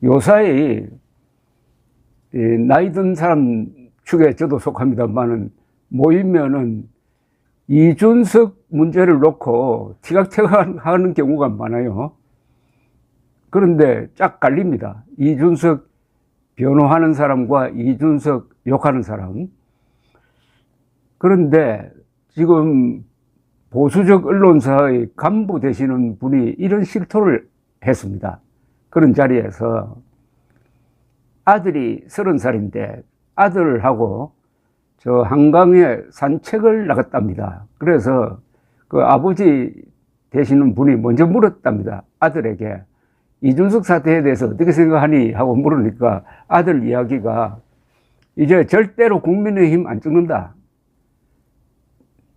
요사이 나이 든 사람 축에 저도 속합니다만은 모이면은 이준석 문제를 놓고 티격태격하는 경우가 많아요. 그런데 쫙 갈립니다. 이준석 변호하는 사람과 이준석 욕하는 사람. 그런데 지금 보수적 언론사의 간부 되시는 분이 이런 실토를 했습니다. 그런 자리에서 아들이 30살인데 아들하고 저 한강에 산책을 나갔답니다. 그래서 그 아버지 되시는 분이 먼저 물었답니다. 아들에게 이준석 사태에 대해서 어떻게 생각하니 하고 물으니까 아들 이야기가 이제 절대로 국민의힘 안 찍는다.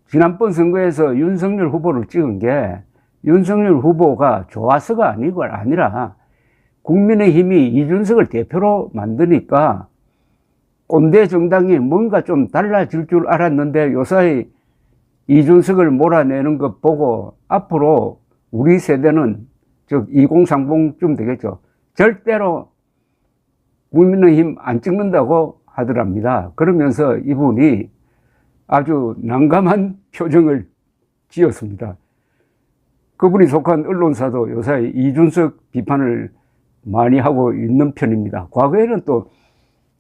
지난번 선거에서 윤석열 후보를 찍은 게 윤석열 후보가 좋아서가 아니라 국민의힘이 이준석을 대표로 만드니까 꼰대 정당이 뭔가 좀 달라질 줄 알았는데 요사이 이준석을 몰아내는 것 보고 앞으로 우리 세대는 즉 2030쯤 되겠죠. 절대로 국민의힘 안 찍는다고 하더랍니다. 그러면서 이분이 아주 난감한 표정을 지었습니다. 그분이 속한 언론사도 요사이 이준석 비판을 많이 하고 있는 편입니다. 과거에는 또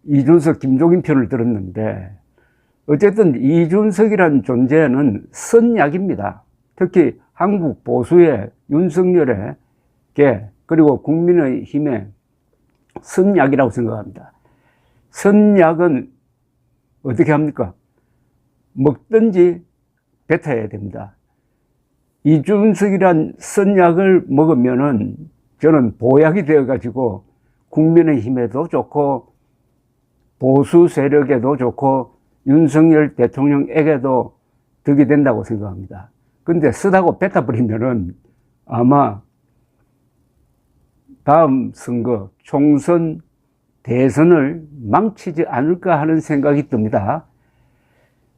이준석, 김종인 편을 들었는데 어쨌든 이준석이란 존재는 선약입니다. 특히 한국 보수의 윤석열의 게 그리고 국민의힘의 선약이라고 생각합니다. 선약은 어떻게 합니까? 먹든지 뱉어야 됩니다. 이준석이란 선약을 먹으면은 저는 보약이 되어가지고 국민의힘에도 좋고 보수 세력에도 좋고 윤석열 대통령에게도 득이 된다고 생각합니다. 근데 쓰다고 뱉어버리면은 아마 다음 선거, 총선, 대선을 망치지 않을까 하는 생각이 듭니다.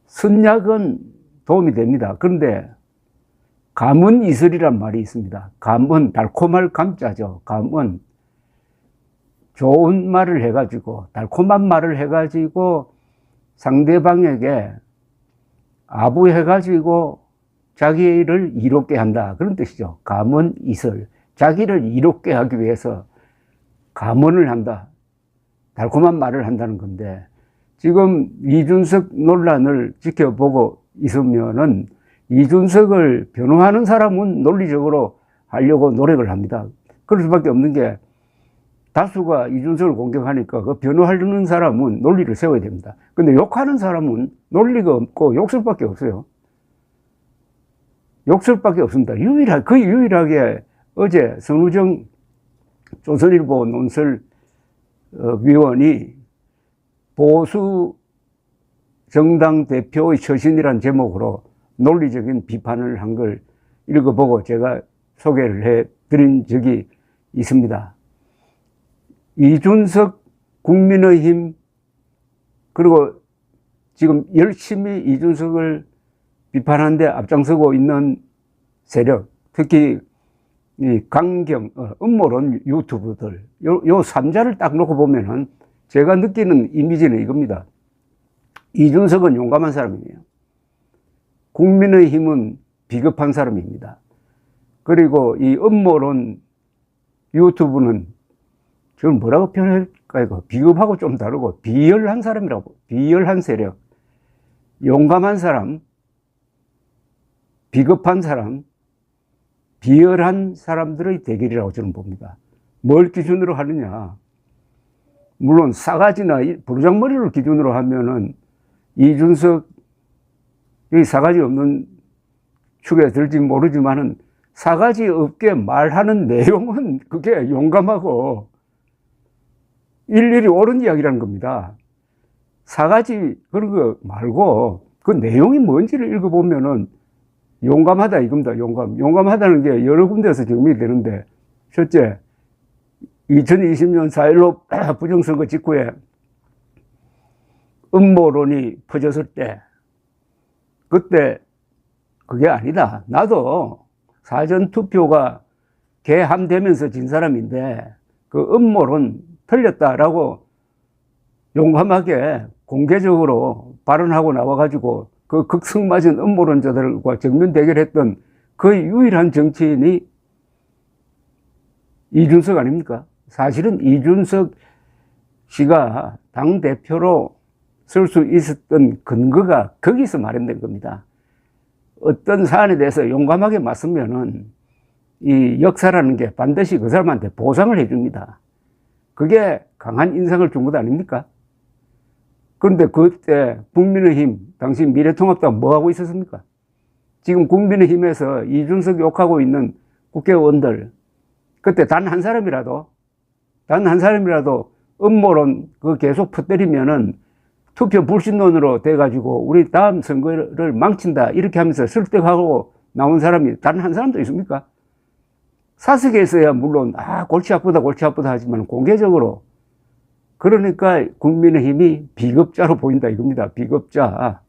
선약은 도움이 됩니다. 그런데 감은 이슬이란 말이 있습니다. 감은 달콤할 감자죠. 감은 좋은 말을 해가지고 달콤한 말을 해가지고 상대방에게 아부해가지고 자기를 이롭게 한다. 그런 뜻이죠. 감은 이슬. 자기를 이롭게 하기 위해서 감언을 한다. 달콤한 말을 한다는 건데 지금 이준석 논란을 지켜보고 있으면은 이준석을 변호하는 사람은 논리적으로 하려고 노력을 합니다. 그럴 수밖에 없는 게 다수가 이준석을 공격하니까 그 변호하려는 사람은 논리를 세워야 됩니다. 근데 욕하는 사람은 논리가 없고 욕설 밖에 없어요. 욕설 밖에 없습니다. 거의 유일하게 어제 선우정 조선일보 논설 위원이 보수 정당 대표의 처신이라는 제목으로 논리적인 비판을 한 걸 읽어보고 제가 소개를 해드린 적이 있습니다. 이준석 국민의힘 그리고 지금 열심히 이준석을 비판하는 데 앞장서고 있는 세력, 특히 이 강경, 음모론 유튜브들, 요 3자를 딱 놓고 보면은 제가 느끼는 이미지는 이겁니다. 이준석은 용감한 사람이에요. 국민의힘은 비겁한 사람입니다. 그리고 이 음모론 유튜브는 저는 뭐라고 표현할까요? 비겁하고 좀 다르고 비열한 사람이라고, 비열한 세력, 용감한 사람, 비겁한 사람, 비열한 사람들의 대결이라고 저는 봅니다. 뭘 기준으로 하느냐? 물론 싸가지나 부르장머리를 기준으로 하면은 이준석 이 싸가지 없는 축에 들지 모르지만은 싸가지 없게 말하는 내용은 그게 용감하고 일일이 옳은 이야기라는 겁니다. 싸가지 그런 거 말고 그 내용이 뭔지를 읽어보면은 용감하다 이겁니다. 용감하다는 게 여러 군데에서 증명이 되는데 첫째 2020년 4.15 부정선거 직후에 음모론이 퍼졌을 때 그때 그게 아니다. 나도 사전투표가 개함되면서 진 사람인데 그 음모론 틀렸다라고 용감하게 공개적으로 발언하고 나와가지고 그 극성맞은 음모론자들과 정면 대결했던 그 유일한 정치인이 이준석 아닙니까? 사실은 이준석 씨가 당대표로 설 수 있었던 근거가 거기서 마련된 겁니다. 어떤 사안에 대해서 용감하게 맞서면은 이 역사라는 게 반드시 그 사람한테 보상을 해줍니다. 그게 강한 인상을 준 것 아닙니까? 그런데 그때 국민의힘, 당시 미래통합당 뭐 하고 있었습니까? 지금 국민의힘에서 이준석 욕하고 있는 국회의원들, 그때 단 한 사람이라도 음모론 그 계속 퍼뜨리면은 투표 불신론으로 돼가지고 우리 다음 선거를 망친다 이렇게 하면서 설득하고 나온 사람이 단 한 사람도 있습니까? 사석에서야 물론 골치 아프다 하지만 공개적으로, 그러니까 국민의힘이 비겁자로 보인다 이겁니다. 비겁자.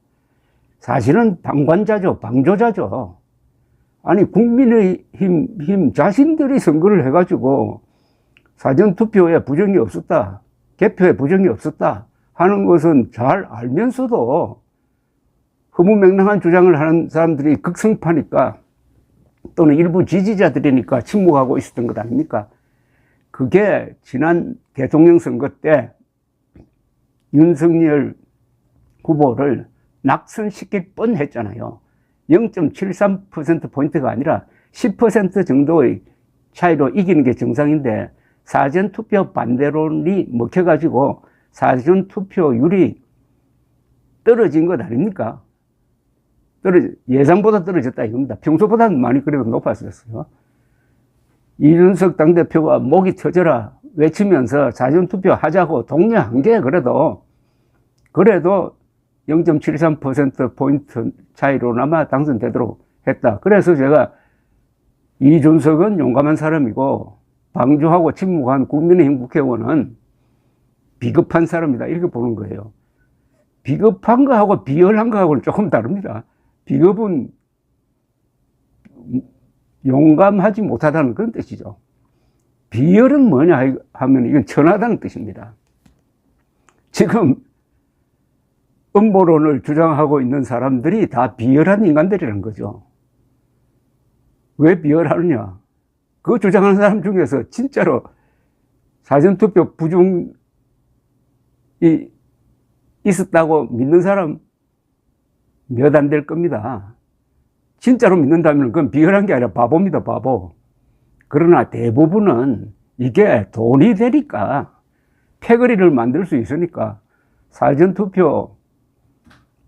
사실은 방관자죠. 방조자죠. 아니 국민의힘 자신들이 선거를 해가지고 사전투표에 부정이 없었다, 개표에 부정이 없었다 하는 것은 잘 알면서도 허무맹랑한 주장을 하는 사람들이 극성파니까, 또는 일부 지지자들이니까 침묵하고 있었던 것 아닙니까? 그게 지난 대통령 선거 때 윤석열 후보를 낙선시킬 뻔했잖아요. 0.73%포인트가 아니라 10% 정도의 차이로 이기는 게 정상인데, 사전투표 반대론이 먹혀가지고 사전투표율이 떨어진 것 아닙니까? 예상보다 떨어졌다 이겁니다. 평소보다는 많이 그래도 높았었어요. 이준석 당대표가 목이 터져라 외치면서 사전투표 하자고 독려한 게 그래도 0.73%포인트 차이로나마 당선되도록 했다. 그래서 제가 이준석은 용감한 사람이고 방조하고 침묵한 국민의힘 국회의원은 비겁한 사람이다 이렇게 보는 거예요. 비겁한 거하고 비열한 거하고는 조금 다릅니다. 비겁은 용감하지 못하다는 그런 뜻이죠. 비열은 뭐냐 하면 이건 천하다는 뜻입니다. 지금 음모론을 주장하고 있는 사람들이 다 비열한 인간들이라는 거죠. 왜 비열하느냐? 그 주장하는 사람 중에서 진짜로 사전투표 부정이 있었다고 믿는 사람 몇 안 될 겁니다. 진짜로 믿는다면 그건 비열한 게 아니라 바보입니다, 바보. 그러나 대부분은 이게 돈이 되니까, 패거리를 만들 수 있으니까, 사전투표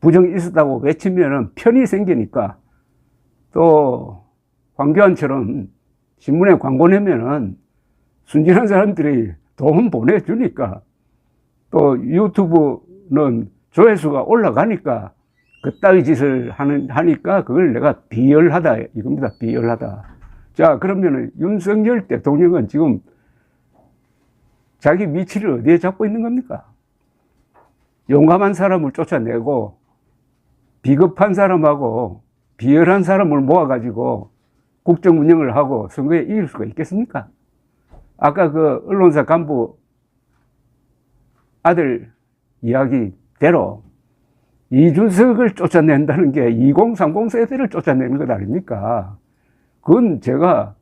부정이 있었다고 외치면은 편이 생기니까, 또 황교안처럼 신문에 광고 내면은 순진한 사람들이 돈 보내주니까, 또 유튜브는 조회수가 올라가니까 그따위 짓을 하니까 그걸 내가 비열하다 이겁니다. 비열하다. 자, 그러면은 윤석열 대통령은 지금 자기 위치를 어디에 잡고 있는 겁니까? 용감한 사람을 쫓아내고 비겁한 사람하고 비열한 사람을 모아가지고 국정 운영을 하고 선거에 이길 수가 있겠습니까? 아까 그 언론사 간부 아들 이야기대로 이준석을 쫓아낸다는 게 2030 세대를 쫓아내는 것 아닙니까? 그건 제가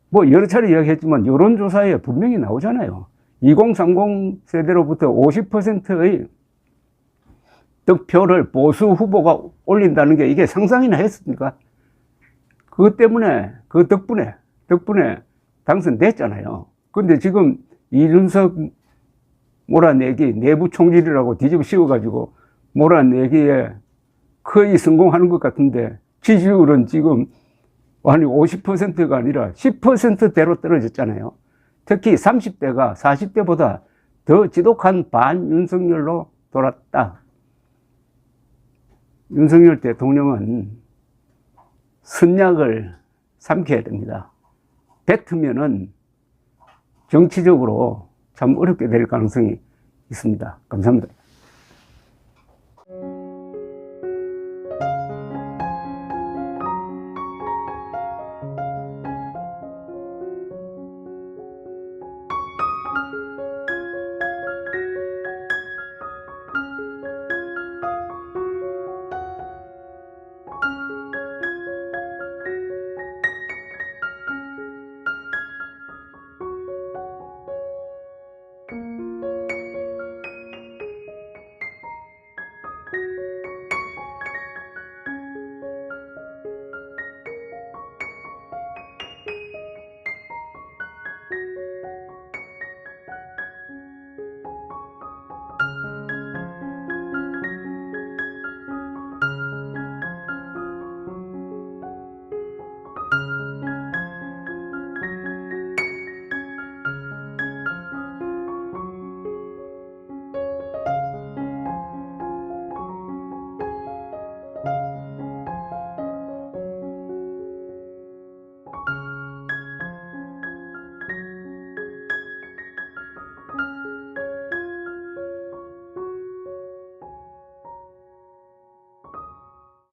뭐 여러 차례 이야기했지만 여론조사에 분명히 나오잖아요. 2030 세대로부터 50%의 득표를 보수 후보가 올린다는 게 이게 상상이나 했습니까? 그것 때문에, 그 덕분에 당선됐잖아요. 근데 지금 이준석 몰아내기, 내부 총질이라고 뒤집어 씌워가지고 몰아내기에 거의 성공하는 것 같은데, 지지율은 지금 아니 50%가 아니라 10%대로 떨어졌잖아요. 특히 30대가 40대보다 더 지독한 반윤석열로 돌았다. 윤석열 대통령은 선약을 삼켜야 됩니다. 뱉으면은 정치적으로 참 어렵게 될 가능성이 있습니다. 감사합니다.